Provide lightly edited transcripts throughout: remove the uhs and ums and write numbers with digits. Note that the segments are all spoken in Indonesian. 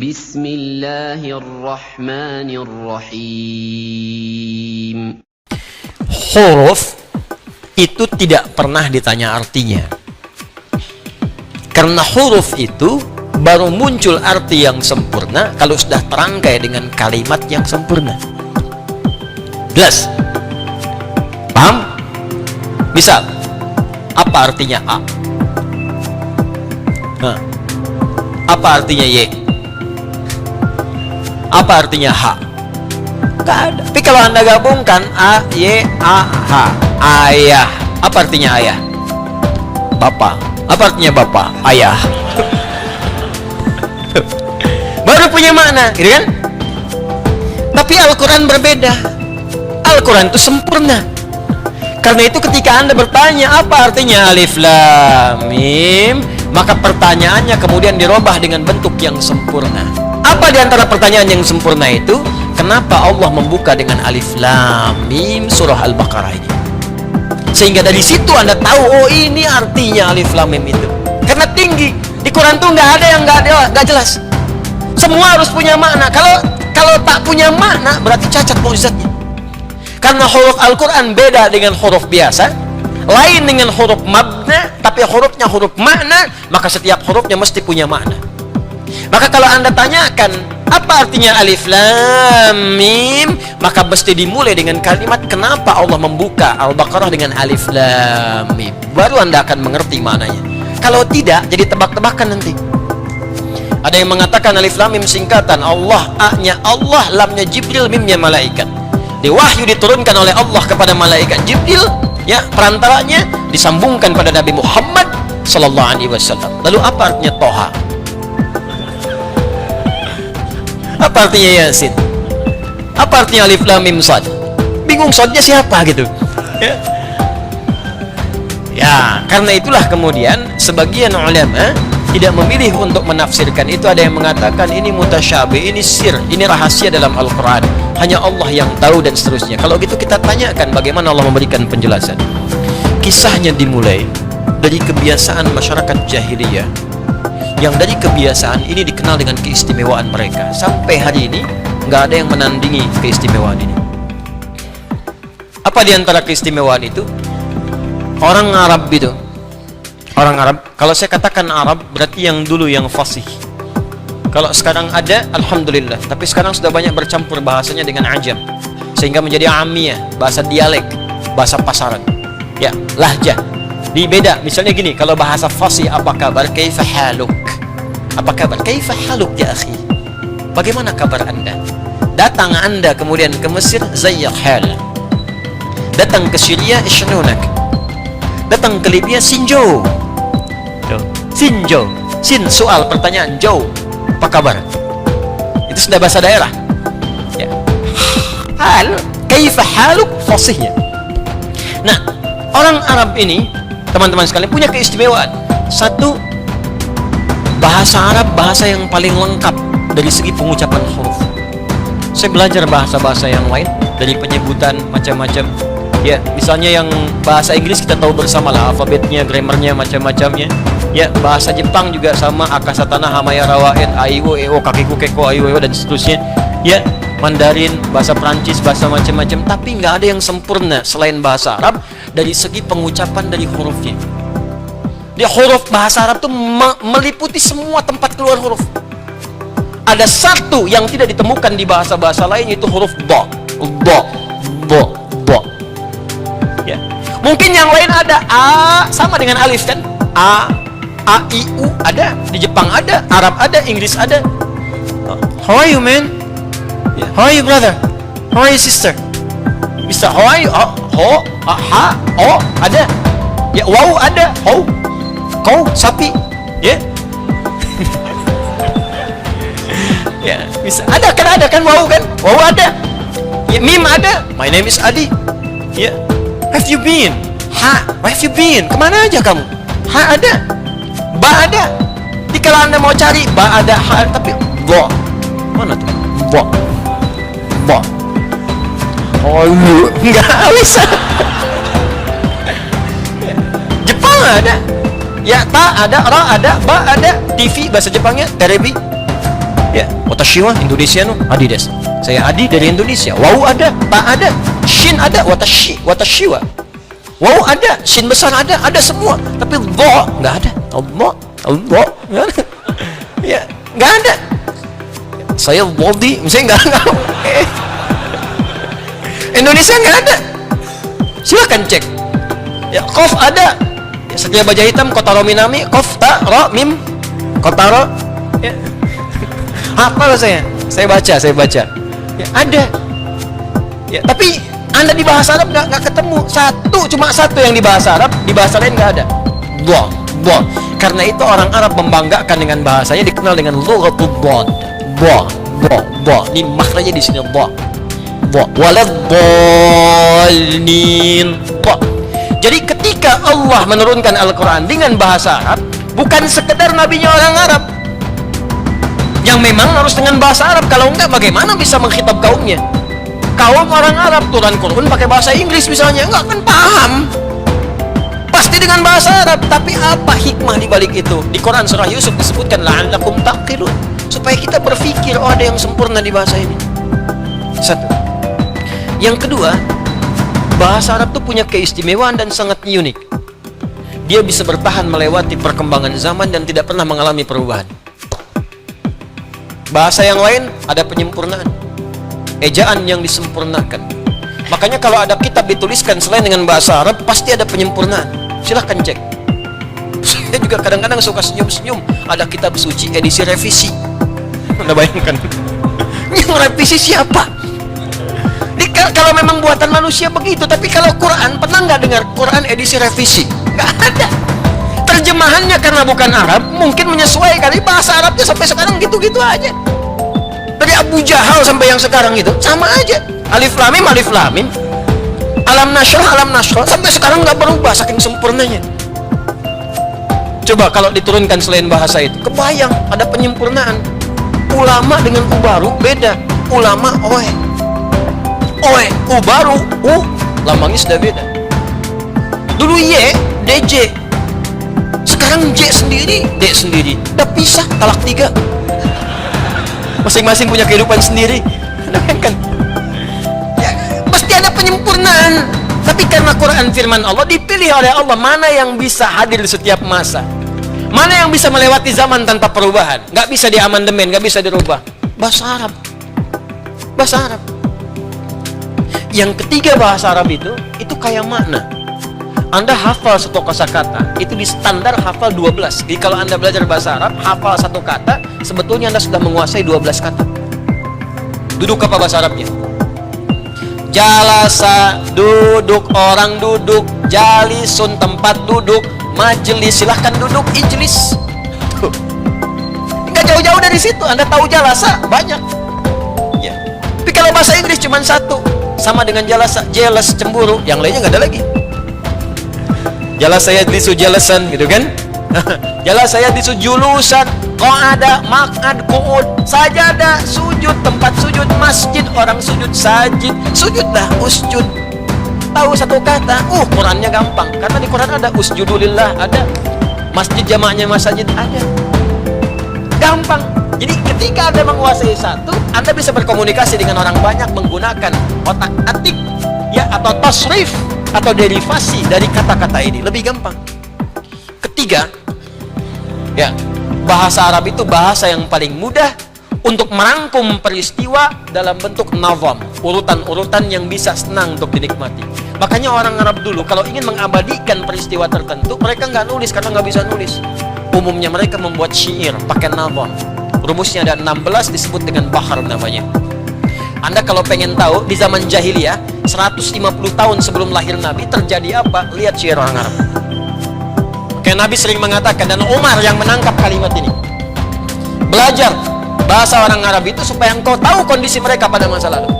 Bismillahirrahmanirrahim. Huruf itu tidak pernah ditanya artinya. Karena huruf itu baru muncul arti yang sempurna kalau sudah terangkai dengan kalimat yang sempurna. Jelas? Paham? Misal, apa artinya A? Nah, apa artinya Y? Apa artinya H? Gak ada. Tapi kalau Anda gabungkan A, Y, A, H, ayah. Apa artinya ayah? Bapak. Apa artinya bapak? Ayah. Baru punya makna, gitu kan? Tapi Al-Quran berbeda. Al-Quran itu sempurna. Karena itu ketika Anda bertanya apa artinya alif lam mim, maka pertanyaannya kemudian dirubah dengan bentuk yang sempurna. Apa di antara pertanyaan yang sempurna itu? Kenapa Allah membuka dengan alif lam mim surah Al-Baqarah ini? Sehingga dari situ Anda tahu, oh ini artinya alif lam mim itu. Karena tinggi. Di Quran tuh nggak ada yang nggak jelas. Semua harus punya makna. Kalau tak punya makna berarti cacat mukjizatnya. Karena huruf Al-Quran beda dengan huruf biasa, lain dengan huruf mabna, tapi hurufnya huruf makna, maka setiap hurufnya mesti punya makna. Maka kalau Anda tanyakan apa artinya alif lam mim, maka mesti dimulai dengan kalimat kenapa Allah membuka Al-Baqarah dengan alif lam mim. Baru Anda akan mengerti maknanya. Kalau tidak, jadi tebak-tebakan nanti. Ada yang mengatakan alif lam mim singkatan Allah, A-nya Allah, lamnya Jibril, mimnya malaikat. Di wahyu diturunkan oleh Allah kepada malaikat Jibril, ya, perantaranya disambungkan pada Nabi Muhammad sallallahu alaihi wasallam. Lalu apa artinya Toha? Apa artinya Yasin? Apa artinya alif lam mim sad? Bingung sadnya siapa gitu. Ya, karena itulah kemudian sebagian ulama tidak memilih untuk menafsirkan itu. Ada yang mengatakan ini mutasyabih, ini sir, ini rahasia dalam Al-Quran, hanya Allah yang tahu dan seterusnya. Kalau gitu kita tanyakan bagaimana Allah memberikan penjelasan. Kisahnya dimulai dari kebiasaan masyarakat jahiliyah, yang dari kebiasaan ini dikenal dengan keistimewaan mereka. Sampai hari ini nggak ada yang menandingi keistimewaan ini. Apa di antara keistimewaan itu? Orang Arab itu, orang Arab, kalau saya katakan Arab berarti yang dulu yang fasih. Kalau sekarang ada, alhamdulillah. Tapi sekarang sudah banyak bercampur bahasanya dengan ajam, sehingga menjadi amiyah, bahasa dialek, bahasa pasaran. Ya, lahjah. Di beda. Misalnya gini, kalau bahasa fasih, apa kabar? Kaifa haluk? Apa kabar? Kaifa haluk ya akhi? Bagaimana kabar Anda? Datang Anda kemudian ke Mesir, zayyak hal. Datang ke Syria, ishnunak. Datang ke Libya, sinjo. Sinjo, sin soal pertanyaan, jo apa kabar? Itu sudah bahasa daerah. Ya. Hal, kaifa haluk, fasihnya. Nah, orang Arab ini, teman-teman sekalian, punya keistimewaan. Satu, bahasa Arab bahasa yang paling lengkap dari segi pengucapan huruf. Saya belajar bahasa-bahasa yang lain dari penyebutan macam-macam. Ya, misalnya yang bahasa Inggris kita tahu bersama lah, alfabetnya, grammarnya, macam-macamnya. Ya, bahasa Jepang juga sama, akasatana, hamaya, rawaet, aiwo, eo, kakiku, keko, aiwo, dan seterusnya. Ya, Mandarin, bahasa Prancis, bahasa macam-macam. Tapi nggak ada yang sempurna selain bahasa Arab dari segi pengucapan dari hurufnya. Di huruf bahasa Arab itu meliputi semua tempat keluar huruf. Ada satu yang tidak ditemukan di bahasa-bahasa lain, yaitu huruf do. Do, do, do. Ya. Mungkin yang lain ada a sama dengan alif kan? A, I, U ada, di Jepang ada, Arab ada, Inggris ada. How are you, man? Yeah. How are you, brother? How are you, sister? Bisa how are you? Ho, ha, o ada. Ya, wow ada, ho, kau, sapi. Ya. Ya, bisa. Ada kan wow kan? Wow ada. Ya, mim ada. My name is Adi. Ya. Have you been? Ha, where have you been? Kemana aja kamu? Ha ada. Ba ada. Jadi kalau Anda mau cari ba ada, ha, tapi bo. Mana tuh? Bo. Bo. Oh, enggak bisa. Jepang ada. Ya, ta ada, ra ada, ba ada. TV bahasa Jepangnya terebi. Ya, watashiwa Indonesia no, adi des. Saya adi dari Indonesia. Wau ada, ta ada, shin ada, watashiwa. Wau ada, shin besar ada semua. Tapi dha nggak ada. Allah, ya, nggak ada. Saya body, misalnya nggak. Indonesia nggak ada. Silakan cek. Ya, qaf ada. Ya, setiap baja hitam kotaro minami, qaf ta ra mim kotaro. Ya. Hafal saya baca. Ya, ada. Ya, tapi Anda di bahasa Arab nggak ketemu. Cuma satu yang di bahasa Arab, di bahasa lain nggak ada. Dha. Karena itu orang Arab membanggakan dengan bahasanya, dikenal dengan lughatul dhad. Dha. Ini maknanya di sini dha. Waladhdallin. Jadi ketika Allah menurunkan Al-Quran dengan bahasa Arab, bukan sekedar nabinya orang Arab yang memang harus dengan bahasa Arab. Kalau enggak, bagaimana bisa mengkhitab kaumnya? Kaum orang Arab turun Quran pakai bahasa Inggris misalnya, enggak akan paham. Pasti dengan bahasa Arab. Tapi apa hikmah di balik itu? Di Quran surah Yusuf disebutkan la'allakum taqilun, supaya kita berpikir, oh ada yang sempurna di bahasa ini. Satu. Yang kedua, bahasa Arab itu punya keistimewaan dan sangat unik. Dia bisa bertahan melewati perkembangan zaman dan tidak pernah mengalami perubahan. Bahasa yang lain ada penyempurnaan, ejaan yang disempurnakan. Makanya kalau ada kitab dituliskan selain dengan bahasa Arab, pasti ada penyempurnaan. Silahkan cek. Saya juga kadang-kadang suka senyum-senyum. Ada kitab suci edisi revisi. Anda bayangkan, yang revisi siapa? Kalau memang buatan manusia begitu. Tapi kalau Quran, pernah nggak dengar Quran edisi revisi? Nggak ada. Terjemahannya karena bukan Arab, mungkin menyesuaikan. Bahasa Arabnya sampai sekarang gitu-gitu aja. Dari Abu Jahal sampai yang sekarang itu sama aja. Alif lam mim, alam nashrah, sampai sekarang nggak berubah saking sempurnanya. Coba kalau diturunkan selain bahasa itu, kebayang ada penyempurnaan. Ulama dengan ubaru beda. Ulama ubaru lambangnya sudah beda. Dulu Y, DJ, sekarang J sendiri, D sendiri. Udah pisah, talak 3. Masing-masing punya kehidupan sendiri. Kan? Ya, pasti ada penyempurnaan. Tapi karena Quran firman Allah, dipilih oleh Allah mana yang bisa hadir di setiap masa, mana yang bisa melewati zaman tanpa perubahan, nggak bisa diamandemen, nggak bisa dirubah. Bahasa Arab. Yang ketiga, bahasa Arab itu kayak makna. Anda hafal satu kosakata, itu di standar hafal 12. Jadi kalau Anda belajar bahasa Arab, hafal satu kata, sebetulnya Anda sudah menguasai 12 kata. Duduk apa bahasa Arabnya? Jalasa, duduk, orang duduk. Jalisun, tempat duduk. Majelis, silahkan duduk. Ijlis. Tuh. Nggak jauh-jauh dari situ. Anda tahu jalasa, banyak. Ya. Tapi kalau bahasa Inggris cuma satu. Sama dengan jalasa, jealous, cemburu. Yang lainnya nggak ada lagi. Jelas saya disu jelasan, gitu kan? Jelas saya disu julusan, qa'ada, maq'ad, qu'ud, sajadah, sujud, tempat sujud, masjid, orang sujud, sajid, sujudlah, usjud. Tahu satu kata, Qurannya gampang. Karena di Quran ada usjudulillah, ada masjid jamaknya masjid, ada. Gampang. Jadi ketika Anda menguasai satu, Anda bisa berkomunikasi dengan orang banyak menggunakan otak atik, ya, atau tasrif, atau derivasi dari kata-kata ini. Lebih gampang. Ketiga, ya, bahasa Arab itu bahasa yang paling mudah untuk merangkum peristiwa dalam bentuk nazam, urutan-urutan yang bisa senang untuk dinikmati. Makanya orang Arab dulu kalau ingin mengabadikan peristiwa tertentu, mereka nggak nulis karena nggak bisa nulis. Umumnya mereka membuat syair pakai nazam. Rumusnya ada 16, disebut dengan bahar namanya. Anda kalau pengen tahu di zaman jahiliyah 150 tahun sebelum lahir Nabi terjadi apa, lihat syair orang Arab. Kayak Nabi sering mengatakan, dan Umar yang menangkap kalimat ini, belajar bahasa orang Arab itu supaya engkau tahu kondisi mereka pada masa lalu.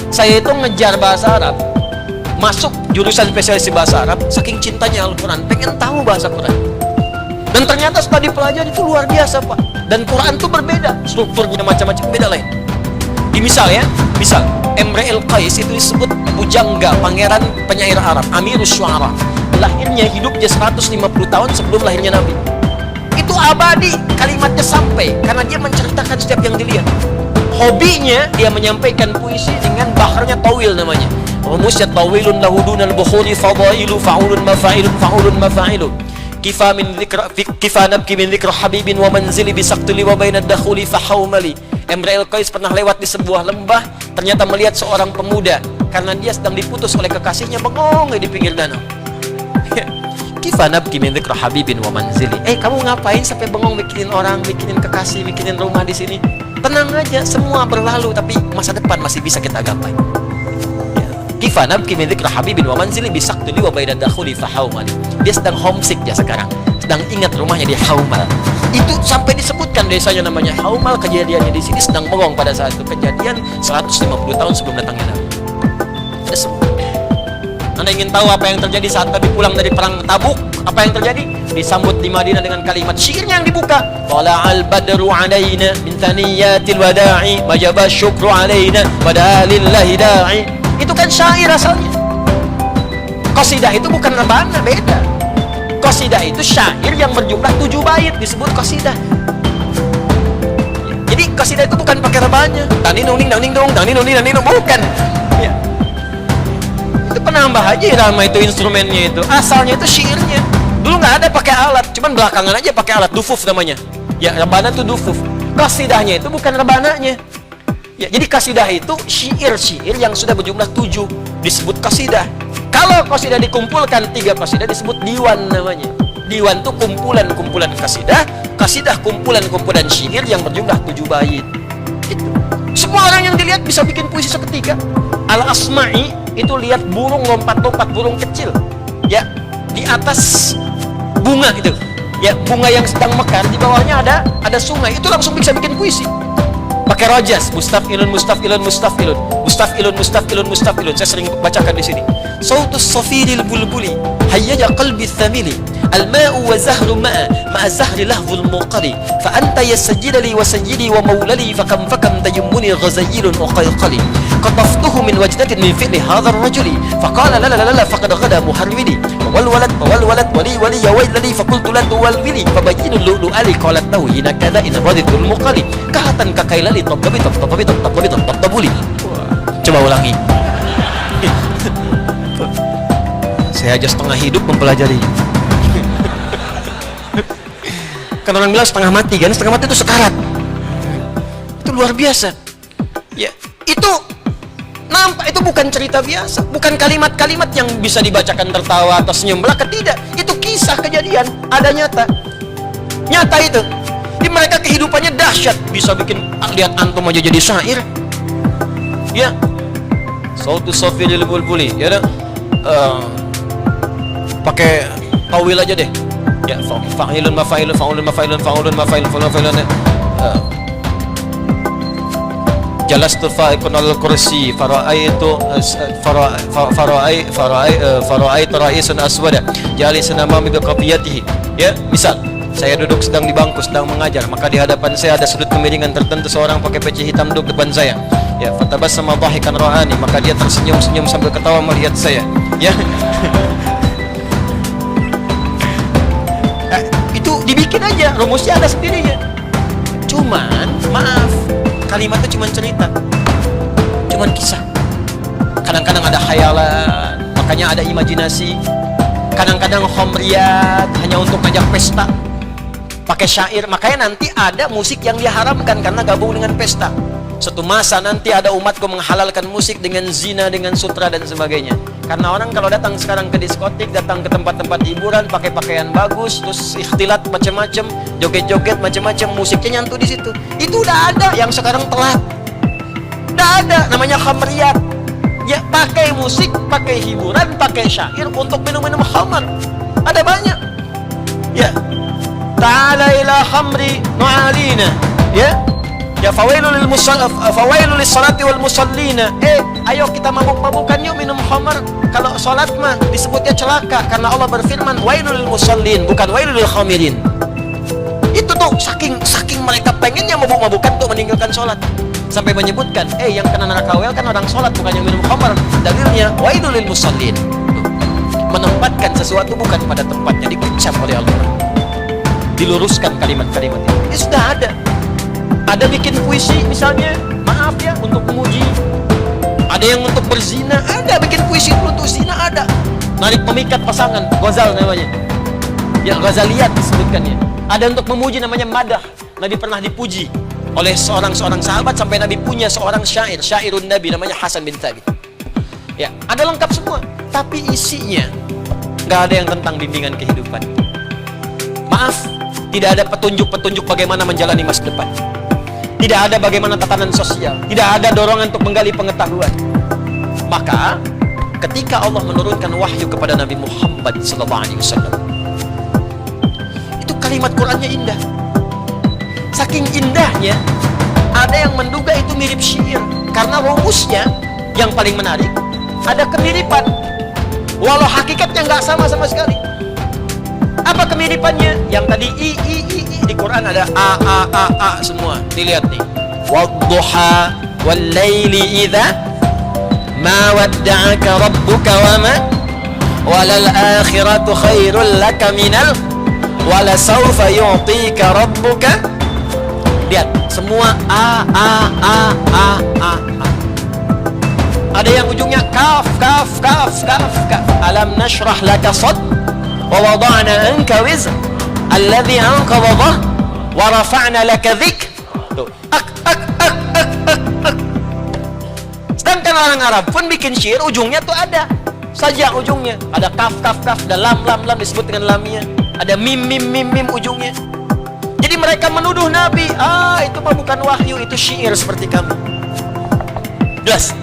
Saya itu ngejar bahasa Arab, masuk jurusan spesialis bahasa Arab, saking cintanya Al-Quran, pengen tahu bahasa Quran. Dan ternyata setelah dipelajari itu luar biasa, Pak. Dan Quran itu berbeda, strukturnya macam-macam, beda lain. Misal Emre El Qais itu disebut pujangga, pangeran penyair Arab, Amirus Syu'ara. Lahirnya, hidupnya 150 tahun sebelum lahirnya Nabi. Itu abadi, kalimatnya sampai karena dia menceritakan setiap yang dilihat. Hobinya dia menyampaikan puisi dengan baharnya tawil namanya. Rumusnya tawilun lahu dunal bukhuri fadailu fa'ulun mafa'ilun fa'ulun mafa'ilun. Kifa nabki min dhikra habibin wa manzili bisaqtili wa bainad dakhuli fahawmali. Imrul Qais pernah lewat di sebuah lembah, ternyata melihat seorang pemuda karena dia sedang diputus oleh kekasihnya, bengong di pinggir danau. Kifa nabki min dhikra habibin wa manzili. Kamu ngapain sampai bengong bikinin orang, bikinin kekasih, bikinin rumah di sini? Tenang aja, semua berlalu, tapi masa depan masih bisa kita gapai. Kifa nabki min dhikra habibin wa manzili bisaqtili wa bainad dakhuli fahawmali. Dia sedang homesick dia sekarang, sedang ingat rumahnya di Haumal. Itu sampai disebutkan desanya namanya Haumal. Kejadiannya di sini sedang bengong pada saat itu. Kejadian 150 tahun sebelum datangnya Nabi. Anda ingin tahu apa yang terjadi saat Nabi pulang dari perang Tabuk? Apa yang terjadi? Disambut di Madinah dengan kalimat syairnya yang dibuka. Tala'al badru alaina min thaniyatil wada'i majaba syukru alaina wadalillahi da'i. Itu kan syair asalnya. Qasidah itu bukan rebana, beda. Qasidah itu syair yang berjumlah 7 bait disebut qasidah. Jadi qasidah itu bukan pakai rebanya. Tani nuning dang ning dong, tani nuning dang ning dong, bukan. Ya. Itu penambah aja irama itu instrumennya itu. Asalnya itu syairnya. Dulu nggak ada pakai alat, cuman belakangan aja pakai alat dufuf namanya. Ya, rebana itu dufuf. Qasidahnya itu bukan rebananya. Ya, jadi qasidah itu syair-syair yang sudah berjumlah 7 disebut qasidah. Kalau qasidah dikumpulkan 3 qasidah disebut diwan namanya. Diwan itu kumpulan-kumpulan qasidah, qasidah kumpulan-kumpulan syair yang berjumlah 7 bait. Itu. Semua orang yang dilihat bisa bikin puisi seketika. Al-Asma'i itu lihat burung lompat-lompat, burung kecil. Ya, di atas bunga itu. Ya, bunga yang sedang mekar, di bawahnya ada sungai. Itu langsung bisa bikin puisi. Pakai rojas, mustafilun mustafilun mustafilun mustafilun mustafilun mustafilun. Saya sering bacakan di sini. Sautus safiril bulbuli hayya qalbi thamili al-ma'u wa zahru ma'a zahri lahzul muqari fa anta yasjidali wa sayyidi wa mawlali fa kam tayammuni ghazayilun wa qayqali qataftuhu min wajdatin min fi'li hadha ar-rajuli fa qala la la la faqad ghada muharwili wal walad wali ya waylali fa qultu la tuwalwili fa bayyinu lu'ali qalat lahu hina kadha in radidul muqali kahatan kakailali tabtabi tabtabuli. Coba ulangi. Saya aja setengah hidup mempelajari. Kan orang bilang setengah mati kan, setengah mati itu sekarat. Itu luar biasa. Ya, itu nampak itu bukan cerita biasa, bukan kalimat-kalimat yang bisa dibacakan tertawa atau senyum belaka, tidak. Itu kisah kejadian, ada nyata. Nyata itu. Di mereka kehidupannya dahsyat, bisa bikin lihat antum aja jadi syair. Ya. Sautu safiril bulbuli, ya dah. Pakai tawil aja deh. Ya, fa'ilun mafa'ilun fa'ulun mafa'ilun fa'ulun mafa'ilun fa'ulun mafa'ilun. Jalastu fa'ikun al-kursi fara'aitu fara'aitu ra'isun aswada jalisun amami biqafiyatihi. Ya, misal saya duduk sedang di bangku sedang mengajar, maka di hadapan saya ada sudut kemiringan tertentu, seorang pakai peci hitam duduk depan saya. Ya, fatabassama dhahikan ra'ani, maka dia tersenyum-senyum sambil ketawa melihat saya. Ya. Itu dibikin aja, rumusnya ada sendirinya. Cuman, maaf, kalimatnya cuman cerita, cuman kisah. Kadang-kadang ada khayalan, makanya ada imajinasi. Kadang-kadang khamriyat, hanya untuk ngajak pesta. Pakai syair, makanya nanti ada musik yang diharamkan karena gabung dengan pesta. Suatu masa nanti ada umatku menghalalkan musik dengan zina, dengan sutra dan sebagainya. Karena orang kalau datang sekarang ke diskotik, datang ke tempat-tempat hiburan, pakai pakaian bagus, terus ikhtilat macam-macam, joget-joget macam-macam, musiknya nyantu di situ. Itu udah ada, yang sekarang telat. Udah ada, namanya khamriyat. Ya, pakai musik, pakai hiburan, pakai syair untuk minum-minum khamar. Ada banyak. Ya. Ta'ala ila khamri nu'alina. Ya. Ya fawailul lis salati wal musallina. Ayo kita mabuk-mabukan yuk minum khamar. Kalau salat mah disebutnya celaka karena Allah berfirman wailul lil musallin, bukan wailul lil khamirin. Itu tuh saking mereka pengennya mabuk-mabukan untuk meninggalkan salat. Sampai menyebutkan, yang kena neraka wel kan orang salat bukan yang minum khamar. Dalilnya wailul lil musallin. Menempatkan sesuatu bukan pada tempatnya, dikucap oleh Allah. diluruskan kalimat-kalimat itu. Ya sudah ada. Ada bikin puisi misalnya, maaf ya, untuk memuji. Ada yang untuk berzina, ada bikin puisi untuk zina, ada. Narik memikat pasangan, ghazal namanya. Ya, ghazaliyat disebutkannya. Ada untuk memuji namanya madah. Nabi pernah dipuji oleh seorang sahabat sampai Nabi punya seorang syairun Nabi namanya Hasan bin Thabit. Ya, ada lengkap semua. Tapi isinya nggak ada yang tentang bimbingan kehidupan. Maaf, tidak ada petunjuk-petunjuk bagaimana menjalani masa depan. Tidak ada bagaimana tatanan sosial. Tidak ada dorongan untuk menggali pengetahuan. Maka ketika Allah menurunkan wahyu kepada Nabi Muhammad SAW, itu kalimat Qur'annya indah. Saking indahnya, ada yang menduga itu mirip syair karena rumusnya yang paling menarik, ada kemiripan walau hakikatnya nggak sama sekali. Apa kemiripannya? Yang tadi i di Quran ada a semua. Dilihat nih. Wadduha wal laili idza ma wadda'aka rabbuka wa ma walal akhiratu khairul laka minal wala sawfa yu'tika rabbuka. Lihat, semua a. Ada yang ujungnya kaf. Alam nashrah laka sad wa wada'na anka wizr alladhi anqadha dhahrak wa rafa'na laka dhikr. Sedangkan orang Arab pun bikin syair ujungnya tuh ada saja, ujungnya ada kaf, ada lam disebut dengan lamnya, ada mim ujungnya. Jadi mereka menuduh Nabi, itu mah bukan wahyu, itu syair seperti kamu. Jelas.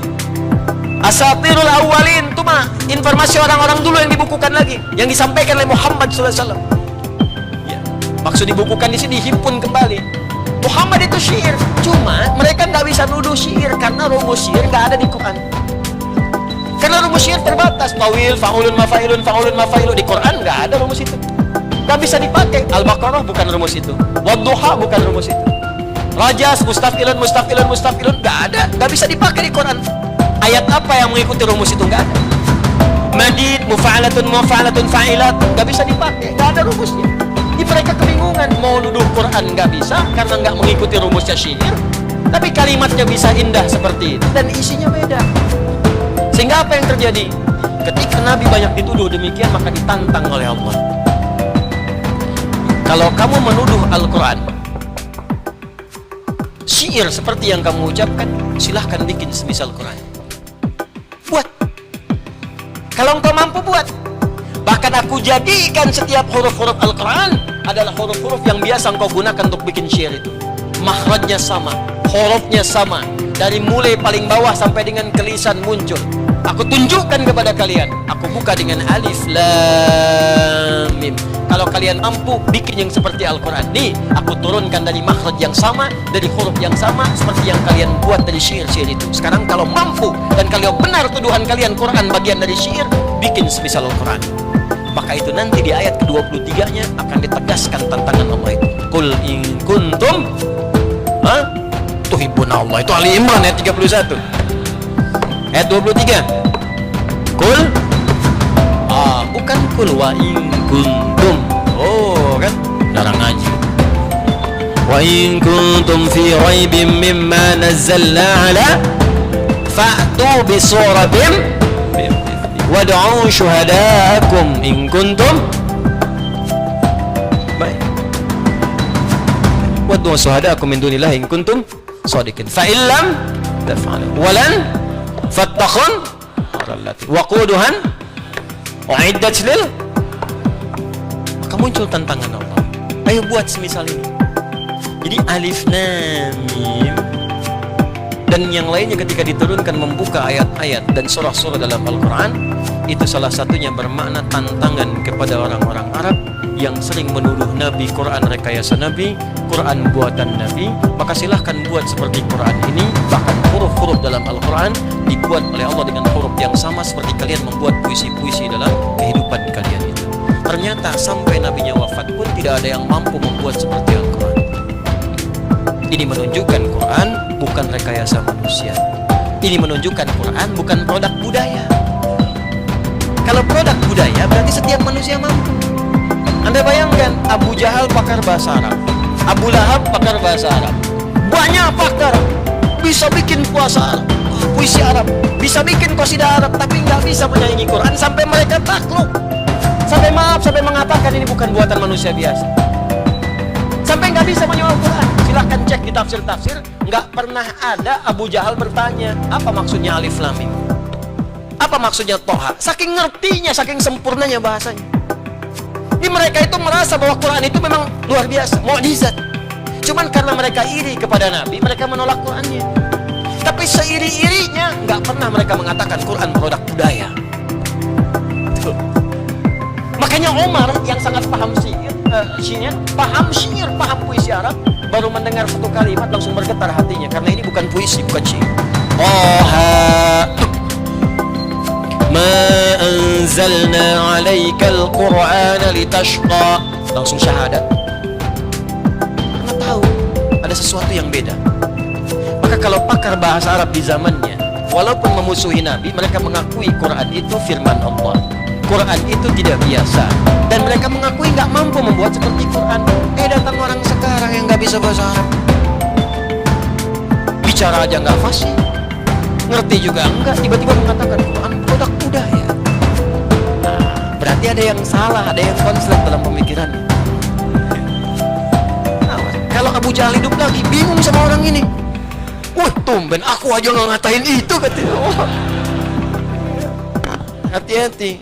Asatirul awwalin itu mah informasi orang-orang dulu yang dibukukan lagi, yang disampaikan oleh Muhammad SAW. Ya, maksud dibukukan di sini dihimpun kembali. Muhammad itu syair, cuma mereka nggak bisa nuduh syair karena rumus syair nggak ada di Quran. Karena rumus syair terbatas, tawil, faulun, mafailun di Quran nggak ada rumus itu. Nggak bisa dipakai. Al-Baqarah bukan rumus itu. Wadduha bukan rumus itu. Rajas, mustafilun nggak ada, nggak bisa dipakai di Quran. Ayat apa yang mengikuti rumus itu? Nggak ada. Madid, mufa'alatun fa'ilat nggak bisa dipakai, nggak ada rumusnya. Jadi mereka kebingungan, mau nuduh Quran nggak bisa karena nggak mengikuti rumusnya syair, tapi kalimatnya bisa indah seperti itu dan isinya beda. Sehingga apa yang terjadi? Ketika Nabi banyak dituduh demikian, maka ditantang oleh Allah. Kalau kamu menuduh Al-Quran syair seperti yang kamu ucapkan, silahkan bikin semisal Quran. Buat. Kalau engkau mampu buat. Bahkan aku jadikan setiap huruf-huruf Al-Quran adalah huruf-huruf yang biasa engkau gunakan untuk bikin syair itu. Makhrajnya sama, hurufnya sama, dari mulai paling bawah sampai dengan kelisan muncul. Aku tunjukkan kepada kalian. Aku buka dengan alif lam mim. Kalau kalian mampu bikin yang seperti Al-Quran, nih aku turunkan dari makhraj yang sama, dari huruf yang sama seperti yang kalian buat dari syair-syair itu. Sekarang kalau mampu dan kalau benar tuduhan kalian Quran bagian dari syair, bikin semisal Al-Quran. Maka itu nanti di ayat ke-23-nya akan ditegaskan tantangan Allah itu. Qul in kuntum tuhibbuna Allah. Itu Ali Imran ayat 31. Ayat 23. Qul bukan qul wa in kuntum. Oh, kan? Jarang ngaji. Wa in kuntum fi raibin mimma nazzalna ala fa'tu bi suratin wad'u syuhadaakum in kuntum wad'u syuhadaakum min dunillahi in kuntum shadiqin fa illam taf'alu walan fattakhun waquduhan uiddat lil. Maka muncul tantangan Allah, ayo buat semisal ini. Jadi alif lam mim dan yang lainnya ketika diturunkan membuka ayat-ayat dan surah-surah dalam Al-Quran, itu salah satunya bermakna tantangan kepada orang-orang Arab yang sering menuduh Nabi Quran rekayasa Nabi, Quran buatan Nabi. Maka silahkan buat seperti Quran ini. Bahkan huruf-huruf dalam Al-Quran dibuat oleh Allah dengan huruf yang sama seperti kalian membuat puisi-puisi dalam kehidupan kalian itu. Ternyata sampai Nabinya wafat pun tidak ada yang mampu membuat seperti Al-Quran. Ini menunjukkan Quran bukan rekayasa manusia. Ini menunjukkan Quran bukan produk budaya. Kalau produk budaya berarti setiap manusia mampu. Anda bayangkan, Abu Jahal pakar bahasa Arab, Abu Lahab pakar bahasa Arab, banyak pakar, bisa bikin puisi Arab, bisa bikin qasidah Arab, tapi nggak bisa menyaingi Quran. Sampai mereka takluk, sampai mengatakan ini bukan buatan manusia biasa, sampai nggak bisa menyoal Quran. Silahkan cek di tafsir-tafsir, nggak pernah ada Abu Jahal bertanya apa maksudnya alif lam mim, apa maksudnya Toha. Saking ngertinya, saking sempurnanya bahasanya. Ini mereka itu merasa bahwa Quran itu memang luar biasa, mukjizat. Cuman karena mereka iri kepada Nabi, mereka menolak Qurannya. Tapi seiri-irinya nggak pernah mereka mengatakan Quran produk budaya. Tuh. Makanya Omar yang sangat paham syair, paham puisi Arab, baru mendengar satu kalimat langsung bergetar hatinya, karena ini bukan puisi, bukan syair. Ma anzalna 'alaikal Qur'ana litashqa. Langsung syahadat. Karena tahu ada sesuatu yang beda. Maka kalau pakar bahasa Arab di zamannya, walaupun memusuhi Nabi, mereka mengakui Quran itu firman Allah, Quran itu tidak biasa, dan mereka mengakui nggak mampu membuat seperti Quran. Datang orang sekarang yang nggak bisa bahasa Arab, bicara aja nggak fasih, ngerti juga enggak, tiba-tiba mengatakan Quran produk budaya. Nah, berarti ada yang salah, ada yang konslet dalam pemikirannya. Nah, kalau Abu Jahal hidup lagi, bingung sama orang ini. Wah, tumben aku aja nggak ngatain itu, katanya. Oh. Hati-hati,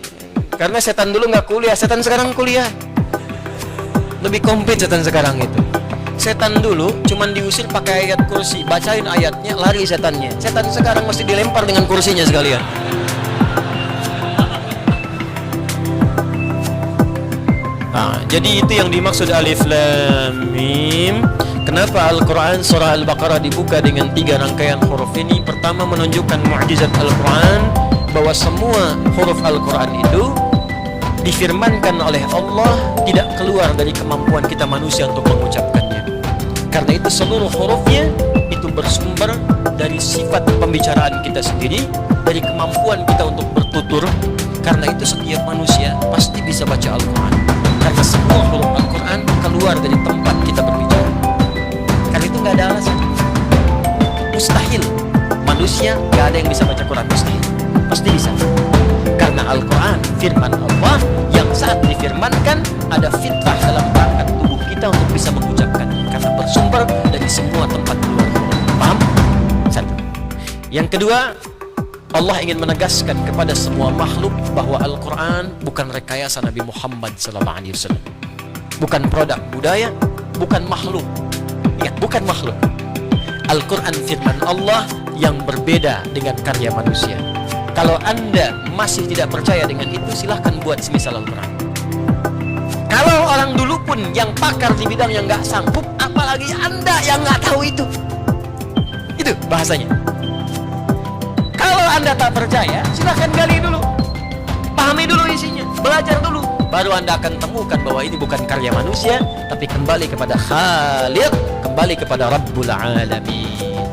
karena setan dulu nggak kuliah, setan sekarang kuliah. Lebih komplit setan sekarang itu. Setan dulu cuman diusir pakai ayat kursi, bacain ayatnya, lari setannya. Setan sekarang mesti dilempar dengan kursinya sekalian. Nah, jadi itu yang dimaksud alif lam mim. Kenapa Al-Quran surah Al-Baqarah dibuka dengan 3 rangkaian huruf ini? Pertama, menunjukkan mukjizat Al-Quran, bahwa semua huruf Al-Quran itu difirmankan oleh Allah, tidak keluar dari kemampuan kita manusia untuk mengucapkannya. Karena itu seluruh hurufnya itu bersumber dari sifat pembicaraan kita sendiri, dari kemampuan kita untuk bertutur. Karena itu setiap manusia pasti bisa baca Al-Quran, karena semua huruf Al-Quran keluar dari tempat kita berbicara. Karena itu nggak ada alasan, mustahil manusia nggak ada yang bisa baca Quran, mustahil, pasti bisa. Karena Al-Quran firman Allah yang saat difirmankan ada fitrah dalam perangkat tubuh kita untuk bisa mengucapkannya, karena bersumber dari semua tempat keluar. Paham? Satu. Yang kedua, Allah ingin menegaskan kepada semua makhluk bahwa Al-Quran bukan rekayasa Nabi Muhammad SAW, bukan produk budaya, bukan makhluk. Ingat, bukan makhluk. Al-Quran firman Allah yang berbeda dengan karya manusia. Kalau Anda masih tidak percaya dengan itu, silahkan buat semisal Al-Quran. Kalau orang dulu pun yang pakar di bidang yang nggak sanggup, apalagi Anda yang nggak tahu itu. Itu bahasanya. Kalau Anda tak percaya, silahkan gali dulu, pahami dulu isinya, belajar dulu, baru Anda akan temukan bahwa ini bukan karya manusia, tapi kembali kepada Khaliq, kembali kepada Rabbul Alamin.